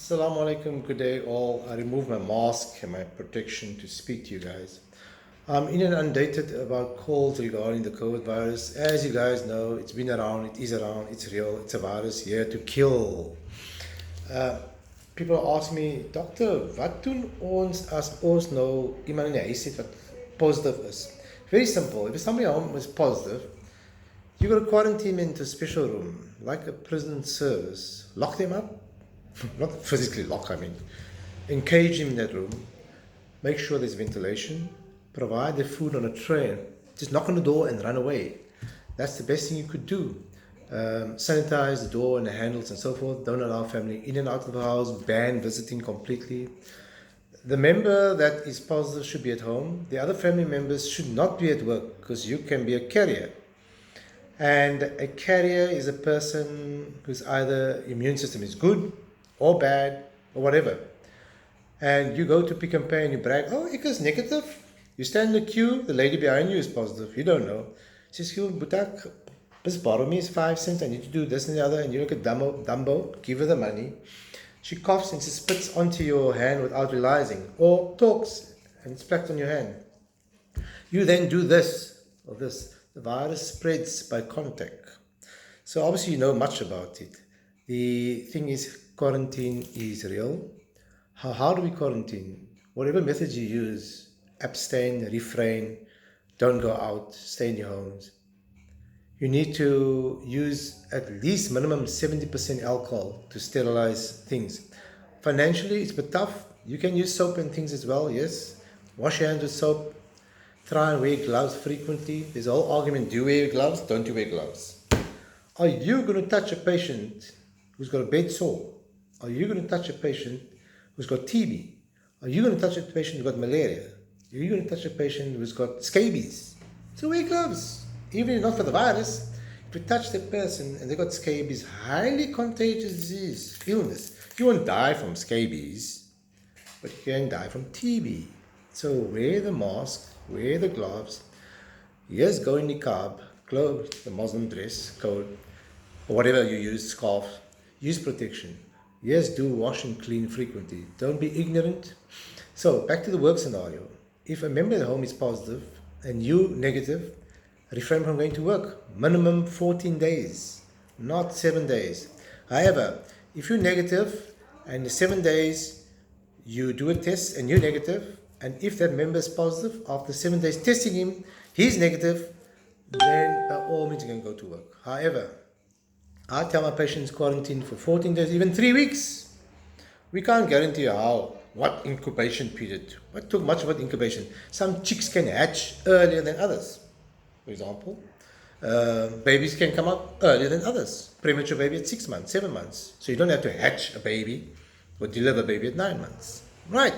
Assalamu alaikum, good day all. I removed my mask and my protection to speak to you guys. I'm inundated about calls regarding the COVID virus. As you guys know, it's been around, it is around, it's real, it's a virus here to kill. Uh, People ask me, Doctor, wat doen ons as ons nou iemand in die huis het wat positive is? Very simple. If somebody at home is positive, you got to quarantine them into a special room, like a prison service. Lock them up, not physically lock, I mean, encage him in that room, make sure there's ventilation, provide the food on a tray, just knock on the door and run away. That's the best thing you could do. Sanitize the door and the handles and so forth. Don't allow family in and out of the house. Ban visiting completely. The member that is positive should be at home. The other family members should not be at work because you can be a carrier. And a carrier is a person whose either immune system is good or bad or whatever. And you go to Pick and Pay and you brag, oh, ek is negative. You stand in the queue, the lady behind you is positive. You don't know. She says, Butak, just borrow me 5 cents. I need to do this and the other. And you look at Dumbo, give her the money. She coughs and she spits onto your hand without realizing, or talks and spits on your hand. You then do this or this. The virus spreads by contact. So obviously you know much about it. The thing is, quarantine is real. How do we quarantine? Whatever method you use, abstain, refrain, don't go out, stay in your homes. You need to use at least minimum 70% alcohol to sterilize things. Financially, it's a bit tough. You can use soap and things as well, yes. Wash your hands with soap. Try and wear gloves frequently. There's a whole argument, do you wear gloves? Don't you wear gloves? Are you going to touch a patient who's got a bed sore? Are you going to touch a patient who's got TB? Are you going to touch a patient who's got malaria? Are you going to touch a patient who's got scabies? So wear gloves. Even if not for the virus, if you touch the person and they got scabies, highly contagious disease, illness. You won't die from scabies, but you can die from TB. So wear the mask, wear the gloves. Yes, go in niqab, clothes, the Muslim dress code, or whatever you use, scarf. Use protection. Yes, do wash and clean frequently. Don't be ignorant. So back to the work scenario. If a member at home is positive and you negative, refrain from going to work. Minimum 14 days, not 7 days. However, if you're negative and the 7 days you do a test and you're negative, and if that member is positive, after 7 days testing him, he's negative, then by all means you can go to work. However, I tell my patients quarantine for 14 days, even 3 weeks. We can't guarantee what incubation period. What took much about incubation? Some chicks can hatch earlier than others. For example, babies can come up earlier than others. Premature baby at 6 months, 7 months. So you don't have to hatch a baby or deliver a baby at 9 months. Right.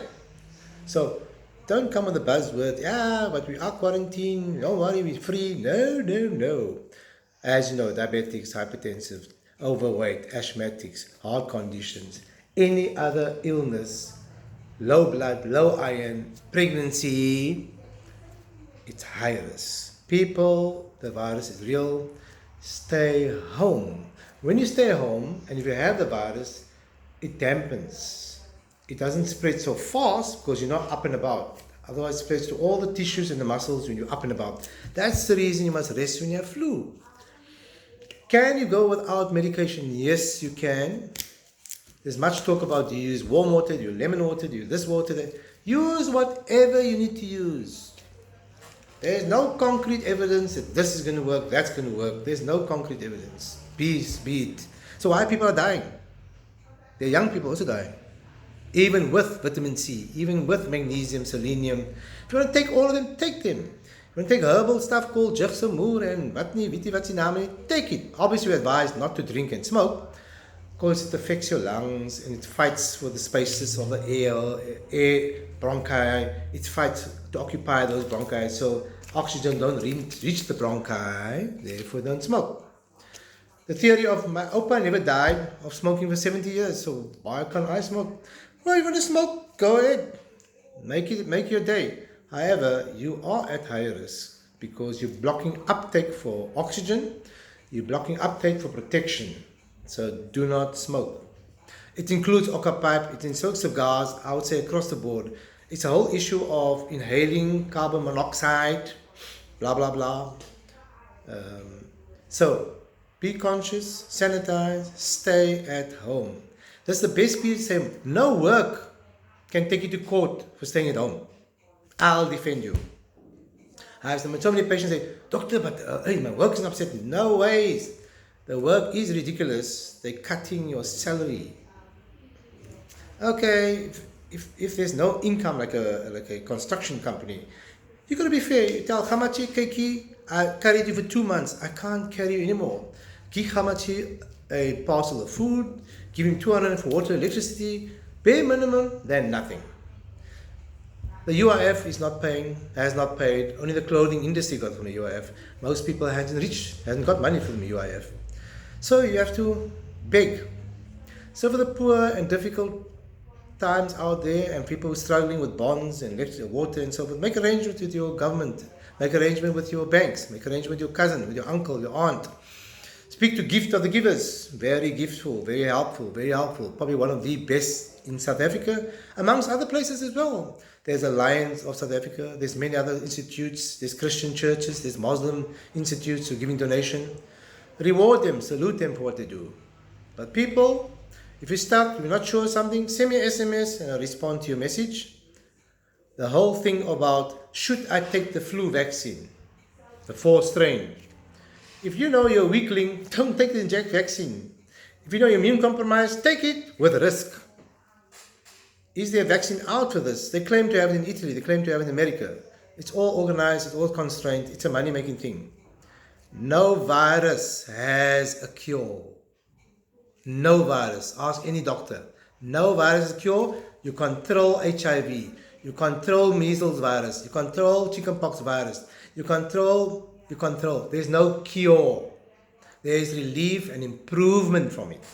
So don't come with the buzzword, but we are quarantined, don't worry, we're free. No. As you know, diabetics, hypertensive, overweight, asthmatics, heart conditions, any other illness, low blood, low iron, pregnancy, it's high risk. People, the virus is real. Stay home. When you stay home, and if you have the virus, it dampens. It doesn't spread so fast because you're not up and about. Otherwise, it spreads to all the tissues and the muscles when you're up and about. That's the reason you must rest when you have flu. Can you go without medication? Yes, you can. There's much talk about, do you use warm water, do you use lemon water, do you use this water, that. Use whatever you need to use. There's no concrete evidence that this is going to work, that's going to work. There's no concrete evidence. Be it. So why people are dying? They're young people also dying. Even with vitamin C, even with magnesium, selenium. If you want to take all of them, take them. If you want to take herbal stuff called Jigsamoor and take it. Obviously we advise not to drink and smoke because it affects your lungs and it fights for the spaces of the air bronchi. It fights to occupy those bronchi so oxygen don't reach the bronchi, therefore don't smoke. The theory of my Opa never died of smoking for 70 years, so why can't I smoke? Well, you want to smoke? Go ahead. Make your day. However, you are at higher risk because you're blocking uptake for oxygen, you're blocking uptake for protection. So do not smoke. It includes hookah pipe, it includes cigars, I would say across the board. It's a whole issue of inhaling carbon monoxide, blah, blah, blah. So be conscious, sanitize, stay at home. That's the best piece to say. No work can take you to court for staying at home. I'll defend you. I have so many patients say, doctor, but hey, my work is upset. No ways. The work is ridiculous. They're cutting your salary. Okay, if there's no income like a construction company, you gotta be fair. You tell Hamachi Keiki, I carried you for 2 months. I can't carry you anymore. Give Hamachi a parcel of food, give him 200 for water, electricity, bare minimum, then nothing. The UIF is not paying, has not paid. Only the clothing industry got from the UIF. Most people hasn't got money from the UIF. So you have to beg. So for the poor and difficult times out there and people struggling with bonds and electricity, water and so forth, make arrangements with your government, make arrangement with your banks, make arrangement with your cousin, with your uncle, your aunt. Speak to Gift of the Givers, very giftful, very helpful, probably one of the best in South Africa, amongst other places as well. There's Alliance of South Africa, there's many other institutes, there's Christian churches, there's Muslim institutes who are giving donation. Reward them, salute them for what they do. But people, if you're stuck, you're not sure of something, send me an SMS and I'll respond to your message. The whole thing about, should I take the flu vaccine, the 4th strain? If you know you're a weakling, don't take the vaccine. If you know you're immune compromised, take it with risk. Is there a vaccine out for this? They claim to have it in Italy, they claim to have it in America. It's all organized, it's all constrained, it's a money-making thing. No virus has a cure. No virus. Ask any doctor. No virus has a cure. You control HIV. You control measles virus. You control chickenpox virus. You control. There's no cure. There is relief and improvement from it.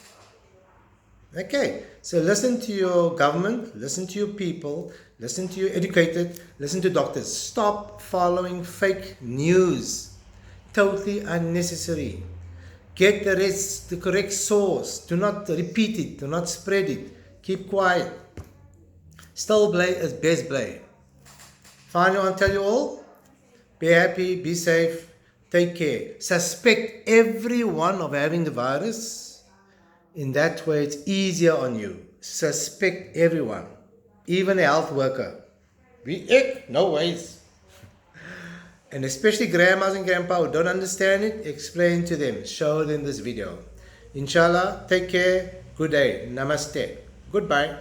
Okay, so listen to your government, listen to your people, listen to your educated, listen to doctors. Stop following fake news. Totally unnecessary. Get the correct source. Do not repeat it. Do not spread it. Keep quiet. Still play is best play. Finally, I want to tell you all, be happy, be safe, take care. Suspect everyone of having the virus. In that way, it's easier on you. Suspect everyone, even a health worker. No ways. And especially grandmas and grandpa who don't understand it, explain to them, show them this video. Inshallah, take care, good day, namaste, goodbye.